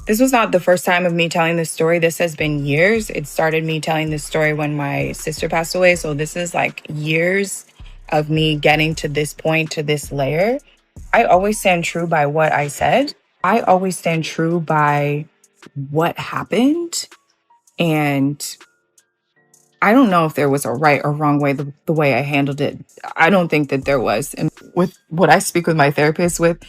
This was not the first time of me telling this story. This has been years. It started me telling this story when my sister passed away. So this is like years of me getting to this point, to this layer. I always stand true by what I said. I always stand true by what happened. And I don't know if there was a right or wrong way, the way I handled it. I don't think that there was. And with what I speak with my therapist with,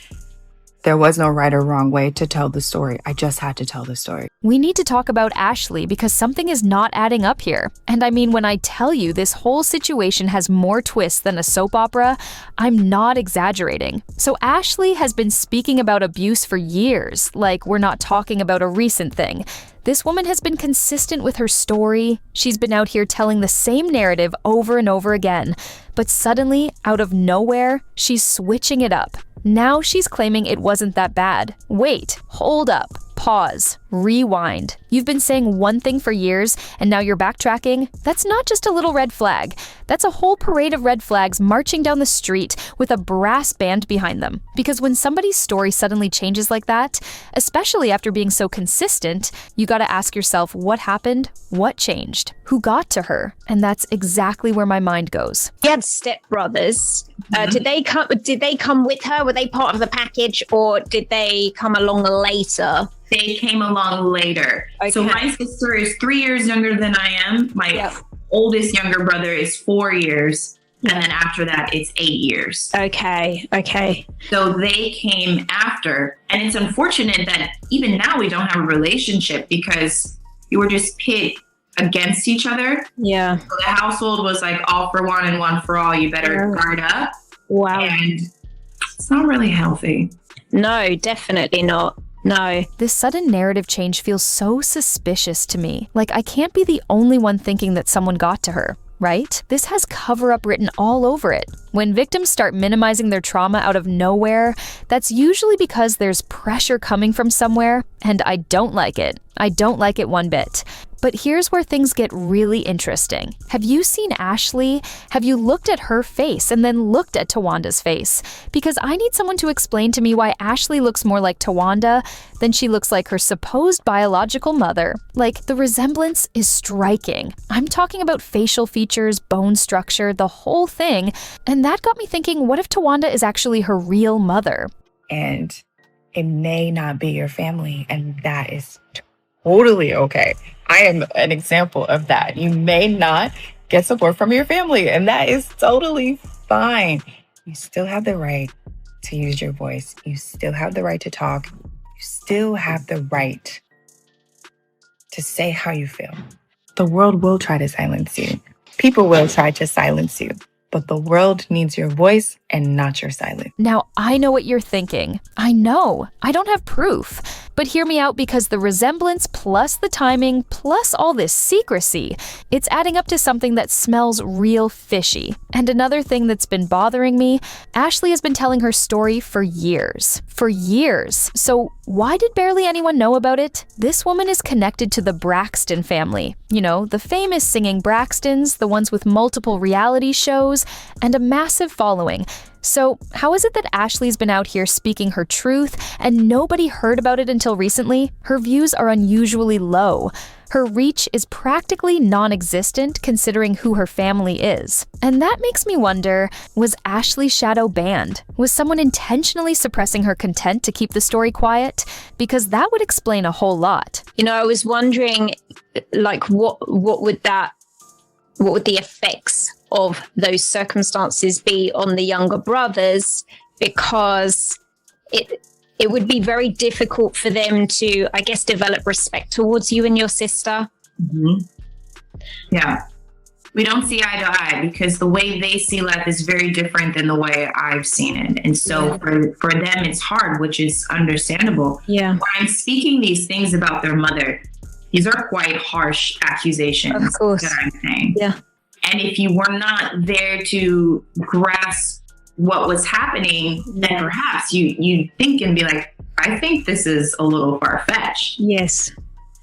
there was no right or wrong way to tell the story. I just had to tell the story. We need to talk about Ashlee because something is not adding up here. And I mean, when I tell you this whole situation has more twists than a soap opera, I'm not exaggerating. So Ashlee has been speaking about abuse for years, like we're not talking about a recent thing. This woman has been consistent with her story. She's been out here telling the same narrative over and over again. But suddenly, out of nowhere, she's switching it up. Now she's claiming it wasn't that bad. Wait, hold up, pause, rewind. You've been saying one thing for years and now you're backtracking? That's not just a little red flag. That's a whole parade of red flags marching down the street with a brass band behind them. Because when somebody's story suddenly changes like that, especially after being so consistent, you gotta ask yourself what happened, what changed, who got to her? And that's exactly where my mind goes. You had stepbrothers. Did they come with her? Were they part of the package, or did they come along later? They came along later. Okay. So my sister is 3 years younger than I am. My oldest younger brother is 4 years. And then after that, it's 8 years. Okay. So they came after. And it's unfortunate that even now we don't have a relationship because we were just pit against each other. Yeah. So the household was like all for one and one for all. You better guard up. Wow. And it's not really healthy. No, definitely not. No. This sudden narrative change feels so suspicious to me. Like I can't be the only one thinking that someone got to her, right? This has cover-up written all over it. When victims start minimizing their trauma out of nowhere, that's usually because there's pressure coming from somewhere, and I don't like it. I don't like it one bit. But here's where things get really interesting. Have you seen Ashlee? Have you looked at her face and then looked at Towanda's face? Because I need someone to explain to me why Ashlee looks more like Towanda than she looks like her supposed biological mother. Like, the resemblance is striking. I'm talking about facial features, bone structure, the whole thing. And that got me thinking, what if Towanda is actually her real mother? And it may not be your family, and that is totally okay. I am an example of that. You may not get support from your family, and that is totally fine. You still have the right to use your voice. You still have the right to talk. You still have the right to say how you feel. The world will try to silence you. People will try to silence you. But the world needs your voice and not your silence. Now, I know what you're thinking. I know. I don't have proof. But hear me out, because the resemblance plus the timing plus all this secrecy, it's adding up to something that smells real fishy. And another thing that's been bothering me, Ashlee has been telling her story for years. For years. So why did barely anyone know about it? This woman is connected to the Braxton family. You know, the famous singing Braxtons, the ones with multiple reality shows, and a massive following. So how is it that Ashlee's been out here speaking her truth and nobody heard about it until recently? Her views are unusually low. Her reach is practically non-existent considering who her family is. And that makes me wonder, was Ashlee's shadow banned? Was someone intentionally suppressing her content to keep the story quiet? Because that would explain a whole lot. You know, I was wondering, like, what would the effects of those circumstances be on the younger brothers? Because it would be very difficult for them to, I guess, develop respect towards you and your sister. Mm-hmm. Yeah. We don't see eye to eye because the way they see life is very different than the way I've seen it. And so for them, it's hard, which is understandable. Yeah. When I'm speaking these things about their mother, these are quite harsh accusations of course. that I'm saying. Yeah. And if you were not there to grasp what was happening, then perhaps you think and be like, I think this is a little far-fetched. Yes.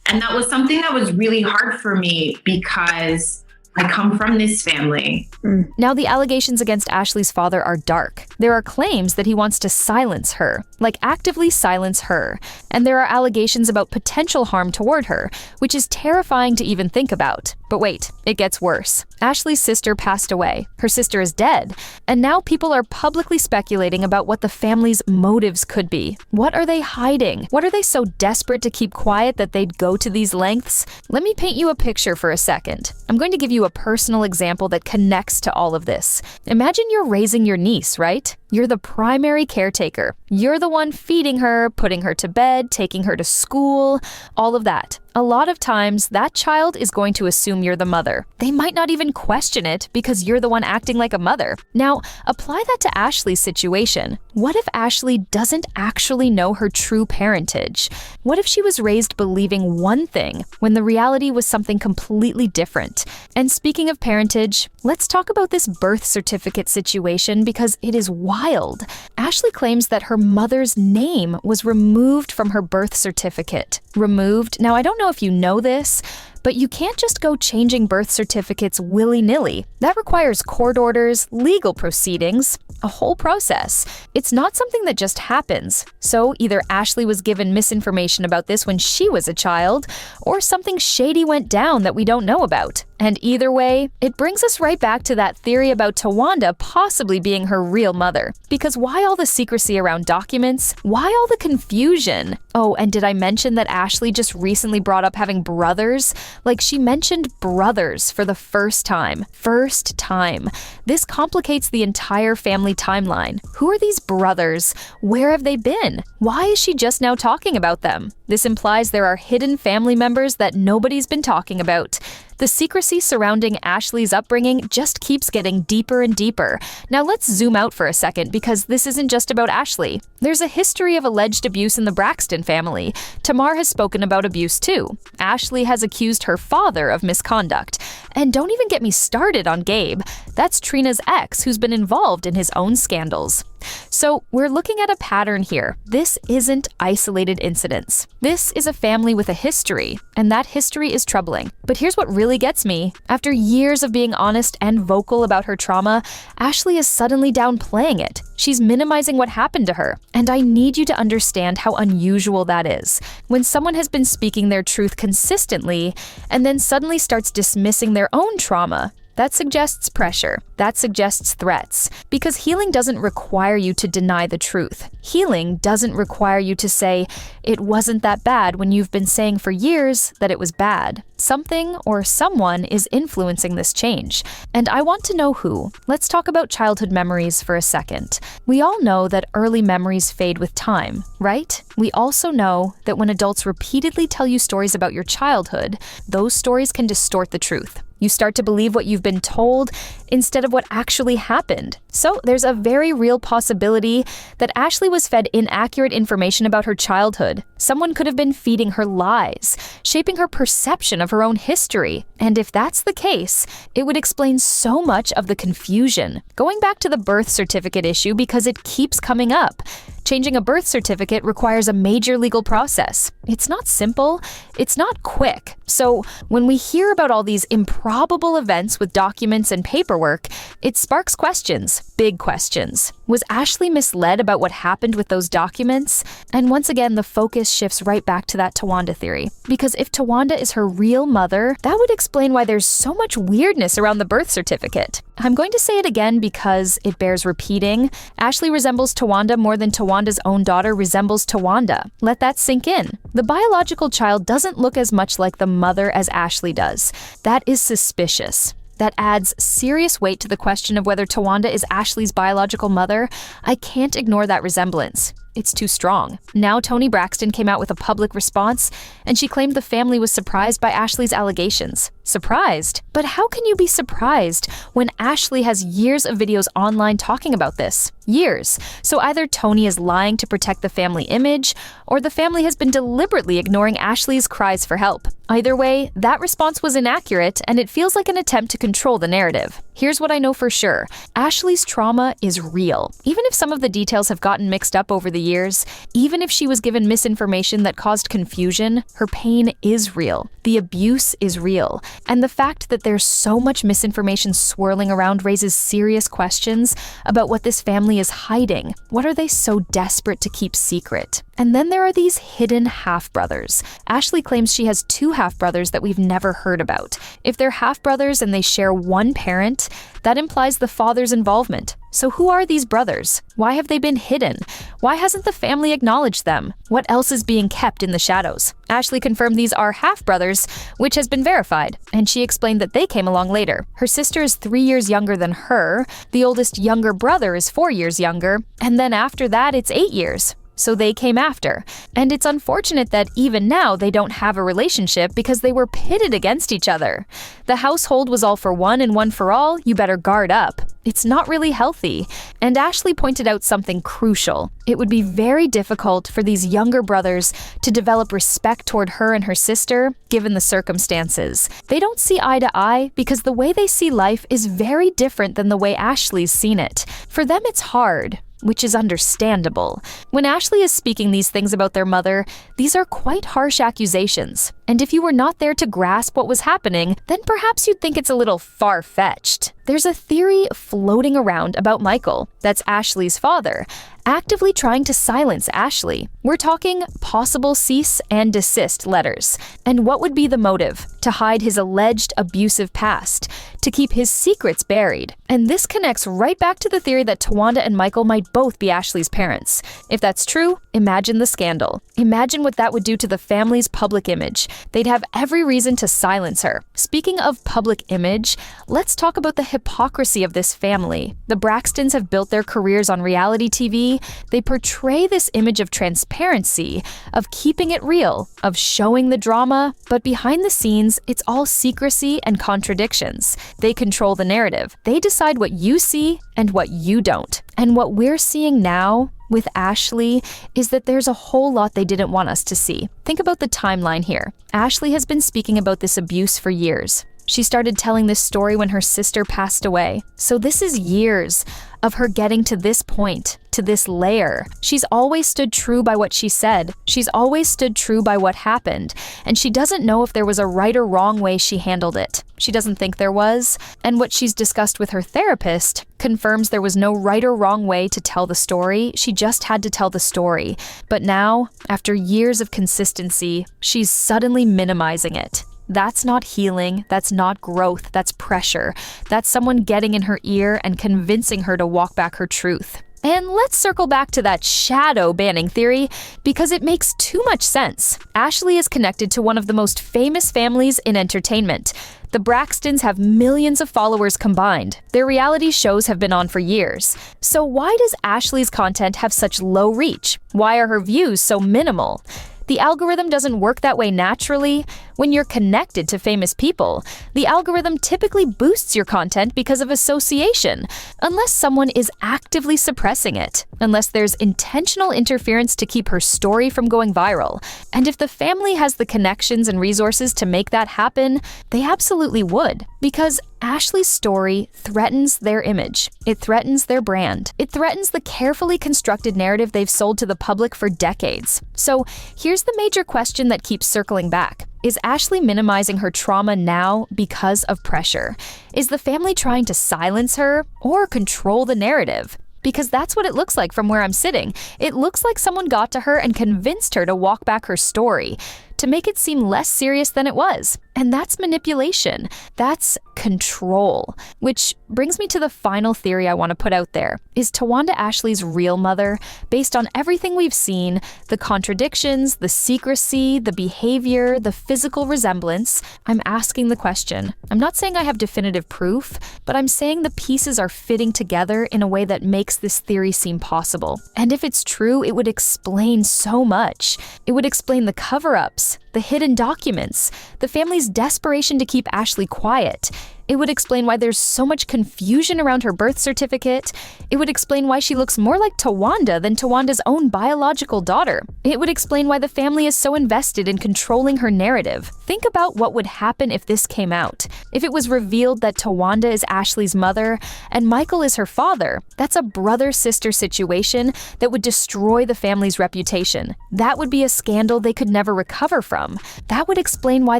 And that was something that was really hard for me because I come from this family. Now, the allegations against Ashlee's father are dark. There are claims that he wants to silence her, like actively silence her. And there are allegations about potential harm toward her, which is terrifying to even think about. But wait, it gets worse. Ashlee's sister passed away. Her sister is dead. And now people are publicly speculating about what the family's motives could be. What are they hiding? What are they so desperate to keep quiet that they'd go to these lengths? Let me paint you a picture for a second. I'm going to give you a personal example that connects to all of this. Imagine you're raising your niece, right? You're the primary caretaker. You're the one feeding her, putting her to bed, taking her to school, all of that. A lot of times, that child is going to assume you're the mother. They might not even question it because you're the one acting like a mother. Now, apply that to Ashlee's situation. What if Ashlee doesn't actually know her true parentage? What if she was raised believing one thing when the reality was something completely different? And speaking of parentage, let's talk about this birth certificate situation because it is wild. Ashlee claims that her mother's name was removed from her birth certificate. Removed? Now, I don't know if you know this, but you can't just go changing birth certificates willy-nilly. That requires court orders, legal proceedings, a whole process. It's not something that just happens. So either Ashlee was given misinformation about this when she was a child, or something shady went down that we don't know about. And either way, it brings us right back to that theory about Towanda possibly being her real mother. Because why all the secrecy around documents? Why all the confusion? Oh, and did I mention that Ashlee just recently brought up having brothers? Like, she mentioned brothers for the first time. First time. This complicates the entire family timeline. Who are these brothers? Where have they been? Why is she just now talking about them? This implies there are hidden family members that nobody's been talking about. The secrecy surrounding Ashlee's upbringing just keeps getting deeper and deeper. Now let's zoom out for a second because this isn't just about Ashlee. There's a history of alleged abuse in the Braxton family. Tamar has spoken about abuse too. Ashlee has accused her father of misconduct. And don't even get me started on Gabe. That's Trina's ex who's been involved in his own scandals. So we're looking at a pattern here. This isn't isolated incidents. This is a family with a history, and that history is troubling. But here's what really gets me. After years of being honest and vocal about her trauma, Ashlee is suddenly downplaying it. She's minimizing what happened to her. And I need you to understand how unusual that is. When someone has been speaking their truth consistently and then suddenly starts dismissing their own trauma, that suggests pressure. That suggests threats. Because healing doesn't require you to deny the truth. Healing doesn't require you to say, it wasn't that bad when you've been saying for years that it was bad. Something or someone is influencing this change. And I want to know who. Let's talk about childhood memories for a second. We all know that early memories fade with time, right? We also know that when adults repeatedly tell you stories about your childhood, those stories can distort the truth. You start to believe what you've been told instead of what actually happened. So there's a very real possibility that Ashlee was fed inaccurate information about her childhood. Someone could have been feeding her lies, shaping her perception of her own history. And if that's the case, it would explain so much of the confusion. Going back to the birth certificate issue because it keeps coming up. Changing a birth certificate requires a major legal process. It's not simple, it's not quick. So when we hear about all these improbable events with documents and paperwork, it sparks questions, big questions. Was Ashlee misled about what happened with those documents? And once again, the focus shifts right back to that Towanda theory. Because if Towanda is her real mother, that would explain why there's so much weirdness around the birth certificate. I'm going to say it again because it bears repeating. Ashlee resembles Towanda more than Tawanda's own daughter resembles Towanda. Let that sink in. The biological child doesn't look as much like the mother as Ashlee does. That is suspicious. That adds serious weight to the question of whether Towanda is Ashlee's biological mother. I can't ignore that resemblance. It's too strong. Now Toni Braxton came out with a public response, and she claimed the family was surprised by Ashlee's allegations. Surprised? But how can you be surprised when Ashlee has years of videos online talking about this? Years. So either Tony is lying to protect the family image, or the family has been deliberately ignoring Ashlee's cries for help. Either way, that response was inaccurate, and it feels like an attempt to control the narrative. Here's what I know for sure. Ashlee's trauma is real. Even if some of the details have gotten mixed up over the years, even if she was given misinformation that caused confusion, her pain is real. The abuse is real. And the fact that there's so much misinformation swirling around raises serious questions about what this family is hiding. What are they so desperate to keep secret? And then there are these hidden half-brothers. Ashlee claims she has 2 half-brothers that we've never heard about. If they're half-brothers and they share one parent, that implies the father's involvement. So who are these brothers? Why have they been hidden? Why hasn't the family acknowledged them? What else is being kept in the shadows? Ashlee confirmed these are half-brothers, which has been verified, and she explained that they came along later. Her sister is 3 years younger than her, the oldest younger brother is 4 years younger, and then after that it's 8 years. So they came after. And it's unfortunate that even now they don't have a relationship because they were pitted against each other. The household was all for one and one for all, you better guard up. It's not really healthy. And Ashlee pointed out something crucial. It would be very difficult for these younger brothers to develop respect toward her and her sister, given the circumstances. They don't see eye to eye because the way they see life is very different than the way Ashlee's seen it. For them, it's hard, which is understandable. When Ashlee is speaking these things about their mother, these are quite harsh accusations. And if you were not there to grasp what was happening, then perhaps you'd think it's a little far-fetched. There's a theory floating around about Michael, that's Ashlee's father, actively trying to silence Ashlee. We're talking possible cease and desist letters. And what would be the motive? To hide his alleged abusive past, to keep his secrets buried. And this connects right back to the theory that Towanda and Michael might both be Ashlee's parents. If that's true, imagine the scandal. Imagine what that would do to the family's public image. They'd have every reason to silence her. Speaking of public image, let's talk about the hypocrisy of this family. The Braxtons have built their careers on reality TV. They portray this image of transparency, of keeping it real, of showing the drama, but behind the scenes, it's all secrecy and contradictions. They control the narrative. They decide what you see and what you don't. And what we're seeing now with Ashlee is that there's a whole lot they didn't want us to see. Think about the timeline here. Ashlee has been speaking about this abuse for years. She started telling this story when her sister passed away. So this is years of her getting to this point, to this layer. She's always stood true by what she said. She's always stood true by what happened. And she doesn't know if there was a right or wrong way she handled it. She doesn't think there was. And what she's discussed with her therapist confirms there was no right or wrong way to tell the story. She just had to tell the story. But now, after years of consistency, she's suddenly minimizing it. That's not healing, that's not growth, that's pressure. That's someone getting in her ear and convincing her to walk back her truth. And let's circle back to that shadow banning theory because it makes too much sense. Ashlee is connected to one of the most famous families in entertainment. The Braxtons have millions of followers combined. Their reality shows have been on for years. So why does Ashlee's content have such low reach? Why are her views so minimal? The algorithm doesn't work that way naturally. When you're connected to famous people, the algorithm typically boosts your content because of association, unless someone is actively suppressing it, unless there's intentional interference to keep her story from going viral. And if the family has the connections and resources to make that happen, they absolutely would, because Ashlee's story threatens their image. It threatens their brand. It threatens the carefully constructed narrative they've sold to the public for decades. So here's the major question that keeps circling back. Is Ashlee minimizing her trauma now because of pressure? Is the family trying to silence her or control the narrative? Because that's what it looks like from where I'm sitting. It looks like someone got to her and convinced her to walk back her story, to make it seem less serious than it was. And that's manipulation. That's control. Which brings me to the final theory I want to put out there. Is Towanda Ashlee's real mother, based on everything we've seen, the contradictions, the secrecy, the behavior, the physical resemblance? I'm asking the question. I'm not saying I have definitive proof, but I'm saying the pieces are fitting together in a way that makes this theory seem possible. And if it's true, it would explain so much. It would explain the cover-ups, the hidden documents, the family's desperation to keep Ashlee quiet. It would explain why there's so much confusion around her birth certificate. It would explain why she looks more like Towanda than Towanda's own biological daughter. It would explain why the family is so invested in controlling her narrative. Think about what would happen if this came out. If it was revealed that Towanda is Ashlee's mother and Michael is her father, that's a brother-sister situation that would destroy the family's reputation. That would be a scandal they could never recover from. That would explain why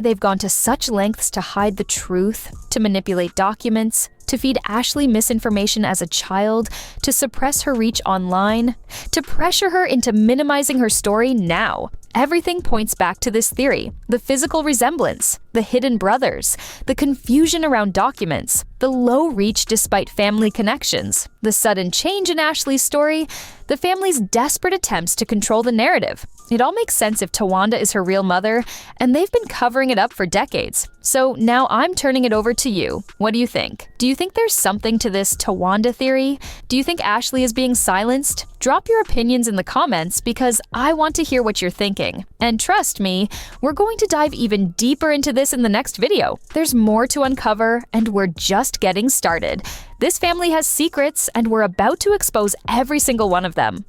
they've gone to such lengths to hide the truth, to manipulate documents, to feed Ashlee misinformation as a child, to suppress her reach online, to pressure her into minimizing her story now. Everything points back to this theory: the physical resemblance, the hidden brothers, the confusion around documents, the low reach despite family connections, the sudden change in Ashlee's story, the family's desperate attempts to control the narrative. It all makes sense if Towanda is her real mother, and they've been covering it up for decades. So now I'm turning it over to you. What do you think? Do you think there's something to this Towanda theory? Do you think Ashlee is being silenced? Drop your opinions in the comments because I want to hear what you're thinking. And trust me, we're going to dive even deeper into this in the next video. There's more to uncover, and we're just getting started. This family has secrets, and we're about to expose every single one of them.